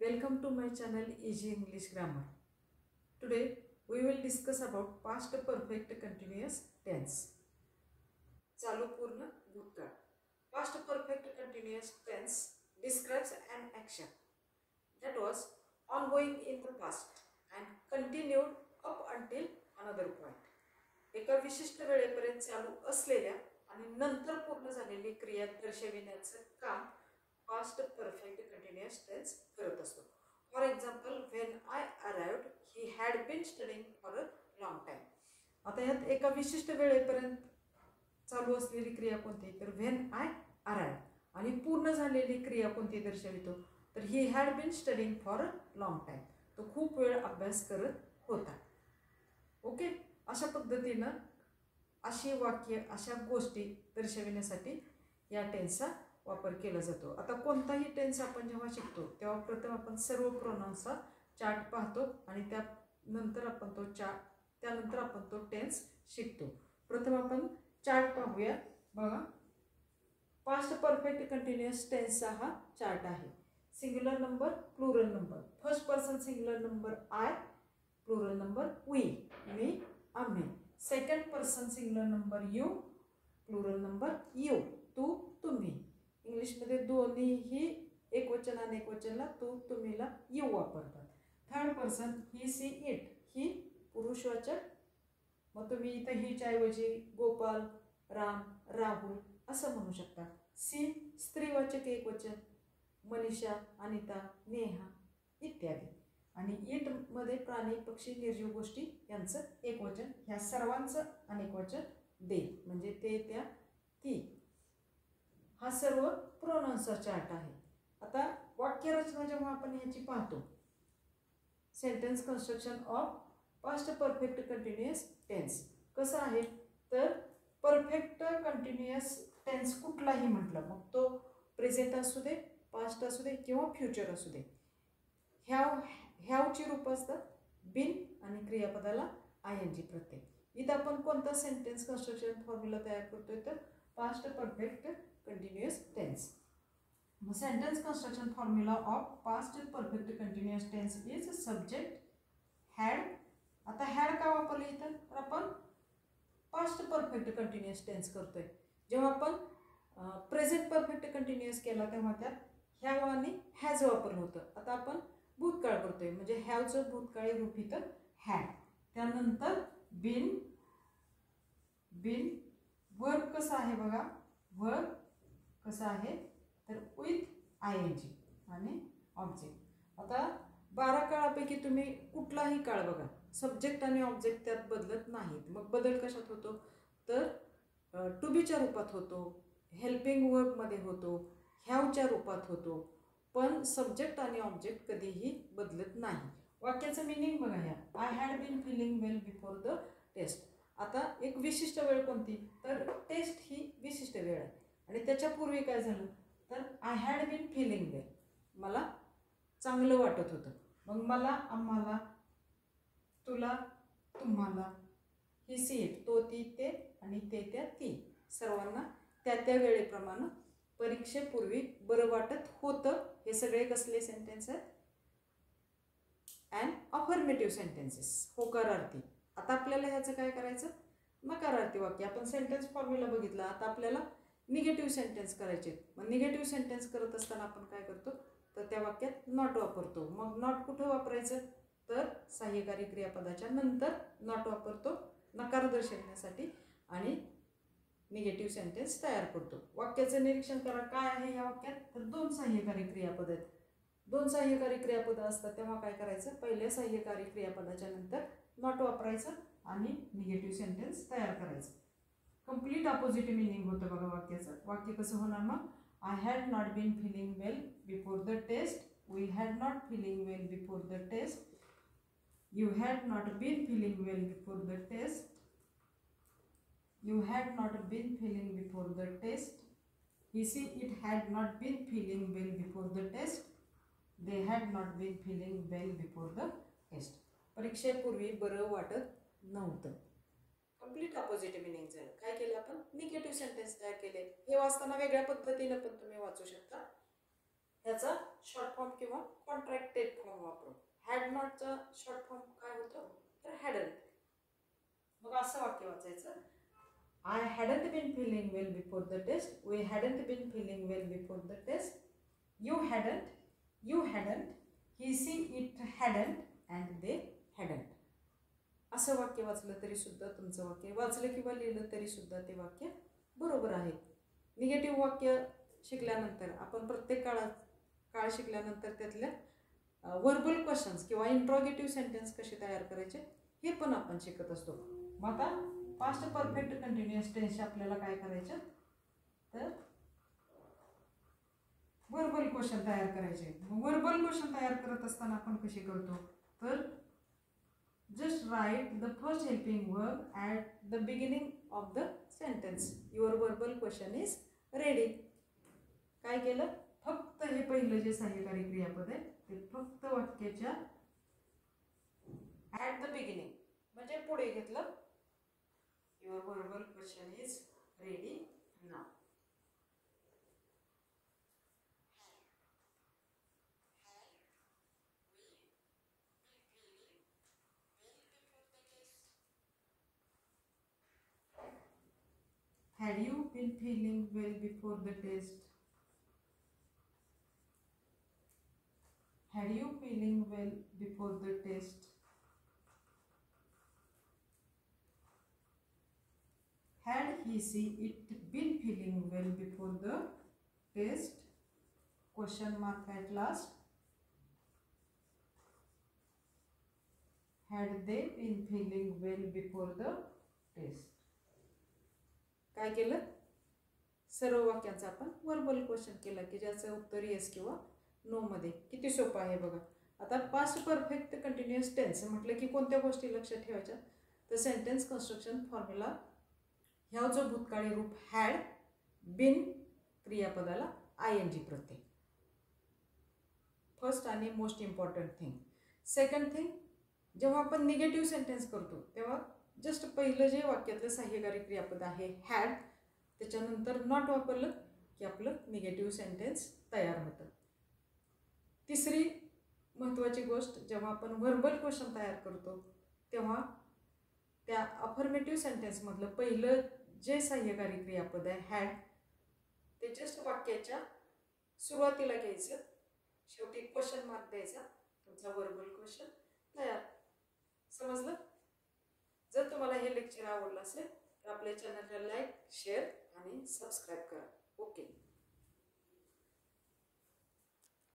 Welcome to my channel Easy English Grammar. Today we will discuss about past perfect continuous tense. चालू पूर्ण भूतकाळ. Past perfect continuous tense describes an action that was ongoing in the past and continued up until another point. एका विशिष्ट वेळेपर्यंत चालू असलेल्या आणि नंतर पूर्ण झालेली क्रिया दर्शविण्याचं काम past perfect continuous tense करत असतो. For example, when I arrived he had been studying for a long time. आता यात एका विशिष्ट वेळेपर्यंत चालू असलेली क्रिया कोणती, तर व्हेन आय अराइव्ड. आणि पूर्ण झालेली क्रिया कोणती दर्शवितो, तर he had been studying for a long time. तो खूप वेळ अभ्यास करत होता. ओके, अशा पद्धतीनं अशी वाक्य, अशा गोष्टी दर्शविण्यासाठी या टेन्सचा वापर केला जातो. आता कोणताही टेन्स आपण जेव्हा शिकतो तेव्हा प्रथम आपण सर्व प्रोनाउन्सचा चार्ट पाहतो आणि त्यानंतर आपण तो टेन्स शिकतो. प्रथम आपण चार्ट पाहूया. बघा, पास्ट परफेक्ट कंटिन्युअस टेन्सचा हा चार्ट आहे. Singular number, plural number. First person singular number I, plural number we, मी, आम्ही. Second person singular number you, plural number you, तू, तुम्ही. इंग्लिशमध्ये दोन्हीही एकवचन आणि एकवचनला तू, तुम्हीला यू वापरतात. Third person he, she, it, he पुरुषवाचक. मग तुम्ही इथं हीच्या ऐवजी गोपाल, राम, राहुल असं म्हणू शकता. सी स्त्रीवाचक एकवचन, मनीषा, अनिता, नेहा इत्यादी. आणि इट मध्ये प्राणी, पक्षी, निर्जीव गोष्टी यांचं एकवचन. ह्या सर्वांचं अनेकवचन दे, म्हणजे ते, त्या, ती. हा सर्व प्रोनाउन्सचा चार्ट आहे. आता वाक्यरचना जेव्हा आपण याची पाहतो, sentence construction of past perfect continuous tense कसं आहे, तर परफेक्ट कंटिन्युअस टेन्स कुठलाही म्हटलं, मग तो प्रेझेंट असू दे, पास्ट असू दे किंवा फ्युचर असू दे, ह्यावची रूप असतात बिन आणि क्रियापदाला आय एन जी प्रत्यय. इथं आपण कोणता सेंटेन्स कन्स्ट्रक्शन फॉर्म्युला तयार करतोय, तर past perfect continuous tense. Sentence construction formula of past perfect continuous tense is subject had. आता हॅड का वापरली इथं, तर आपण पास्ट परफेक्ट कंटिन्युअस टेन्स करतोय. जेव्हा आपण प्रेझेंट परफेक्ट कंटिन्युअस केला तेव्हा त्यात हॅव आणि हॅज वापरलं होतं. आता आपण भूतकाळ करतोय म्हणजे हॅवचं भूतकाळी रूप इथं हॅड. त्यानंतर बिन, वर्ब कसं आहे बघा, वर्ब कसं आहे, तर विथ आय एन जी आणि ऑब्जेक्ट. आता 12 काळापैकी तुम्ही कुठलाही काळ बघा, सब्जेक्ट आणि ऑब्जेक्ट त्यात बदलत नाहीत. मग बदल कशात होतो, तर टू बीच्या रूपात होतो, हेल्पिंग वर्बमध्ये होतो, हॅवच्या रूपात होतो, पण सब्जेक्ट आणि ऑब्जेक्ट कधीही बदलत नाही. वाक्याचं मिनिंग बघा, ह्या I had been feeling well before the test. आता एक विशिष्ट वेळ कोणती, तर टेस्ट ही विशिष्ट वेळ आहे. आणि त्याच्यापूर्वी काय झालं, तर I had been feeling well, मला चांगलं वाटत होतं. मग मला, आम्हाला, तुला, तुम्हाला, ही, सी, इट, तो, ती, ते आणि ते, त्या, ती सर्वांना त्या त्या वेळेप्रमाणे परीक्षेपूर्वी बरं वाटत होतं. हे सगळे कसले सेंटेन्स आहेत, अँड अफर्मेटिव्ह सेंटेन्सेस, होकारार्थी. आता आपल्याला ह्याचं काय करायचं, नकारार्थी वाक्य. आपण सेंटेन्स फॉर्म्युला बघितला, आता आपल्याला निगेटिव्ह सेंटेन्स करायचे. मग निगेटिव्ह सेंटेन्स करत असताना आपण काय करतो, तर त्या वाक्यात नॉट वापरतो. मग नॉट कुठं वापरायचं, तर सहाय्यकारी क्रियापदाच्या नंतर नॉट वापरतो नकार दर्शवण्यासाठी आणि निगेटिव्ह सेंटेन्स तयार करतो. वाक्याचं निरीक्षण करा, काय आहे या वाक्यात, तर 2 सहाय्यकारी क्रियापद आहेत. 2 सहाय्यकारी क्रियापद असतात तेव्हा काय करायचं, पहिल्या सहाय्यकारी क्रियापदाच्या नंतर नॉट वापरायचं आणि निगेटिव्ह सेंटेन्स तयार करायचं. कंप्लीट ऑपोजिट मिनिंग होतं बघा वाक्याचं. वाक्य कसं होणार मग, I had not been feeling well before the test, we had not feeling well before the test, you had not been feeling well before the test, you had not been feeling before the test, he, she, it had not been feeling well before the test, they had not been feeling well before the test. परीक्षेपूर्वी बरं वाटत नव्हतं. Complete opposite meaning झालं. काय केलं आपण, negative sentence तयार केले. हे वाचताना वेगळ्या पद्धतीनं पण तुम्ही वाचू शकता. ह्याचा शॉर्ट फॉर्म किंवा कॉन्ट्रॅक्टेड फॉर्म वापरू. हॅड नॉटचा शॉर्ट फॉर्म काय होतो तर हॅडंट. मग असं वाक्य वाचायचं. I hadn't been feeling well before the test. We hadn't been feeling well before the test. You hadn't. You hadn't. He, she, it hadn't. And they hadn't. असं वाक्य वाचलं तरी सुद्धा तुमचं वाक्य, वाचलं किंवा लिहिलं तरी सुद्धा ते वाक्य बरोबर आहे. निगेटिव्ह वाक्य शिकल्यानंतर आपण प्रत्येक काळ शिकल्यानंतर त्यातल्या वर्बल क्वेश्चन्स किंवा इंट्रोगेटिव्ह सेंटेन्स कसे तयार करायचे हे पण आपण शिकत असतो. मग आता पास्ट परफेक्ट कंटिन्युअस टेन्स आपल्याला काय करायचं तर वर्बल क्वेश्चन तयार करायचे. वर्बल क्वेश्चन तयार करत असताना आपण कसे करतो तर just write the first helping verb at the beginning of the sentence. Your verbal question is ready. काय केलं फक्त हे पहिलं जे सहाय्यकारी क्रियापद आहे ते फक्त वाक्याच्या ॲट द बिगिनिंग म्हणजे पुढे घेतलं. Your verbal question is ready now. Had you been feeling well before the test? Had you feeling well before the test? Had he, she, it been feeling well before the test? Question mark at last. Had they been feeling well before the test? काय केलं सर्व वाक्यांचा आपण verbal question केला की ज्याचं उत्तर yes किंवा नो मध्ये. किती सोपं आहे बघा. आता पास्ट परफेक्ट कंटिन्युअस टेन्स म्हटलं की कोणत्या गोष्टी लक्षात ठेवायच्या तर सेंटेन्स कन्स्ट्रक्शन फॉर्म्युला ह्या जो भूतकाळी रूप had been क्रियापदाला ING Pratyaya first आणि most important thing. Second thing जेव्हा आपण निगेटिव्ह सेंटेन्स करतो तेव्हा जस्ट पहिलं जे वाक्यातलं सहाय्यकारी क्रियापद आहे हॅड त्याच्यानंतर नॉट वापरलं की आपलं निगेटिव्ह सेंटेन्स तयार होतं. तिसरी महत्त्वाची गोष्ट जेव्हा आपण व्हर्बल क्वेश्चन तयार करतो तेव्हा त्या अफर्मेटिव्ह सेंटेन्समधलं पहिलं जे सहाय्यकारी क्रियापद आहे हॅड ते जस्ट वाक्याच्या सुरुवातीला घ्यायचं, शेवटी क्वेश्चन मार्क द्यायचा, तुमचा व्हर्बल क्वेश्चन तयार. समजलं? जर तुम्हाला हे लेक्चर आवडलं असेल तर आपल्या चॅनलला लाईक शेअर आणि सबस्क्राईब करा. ओके.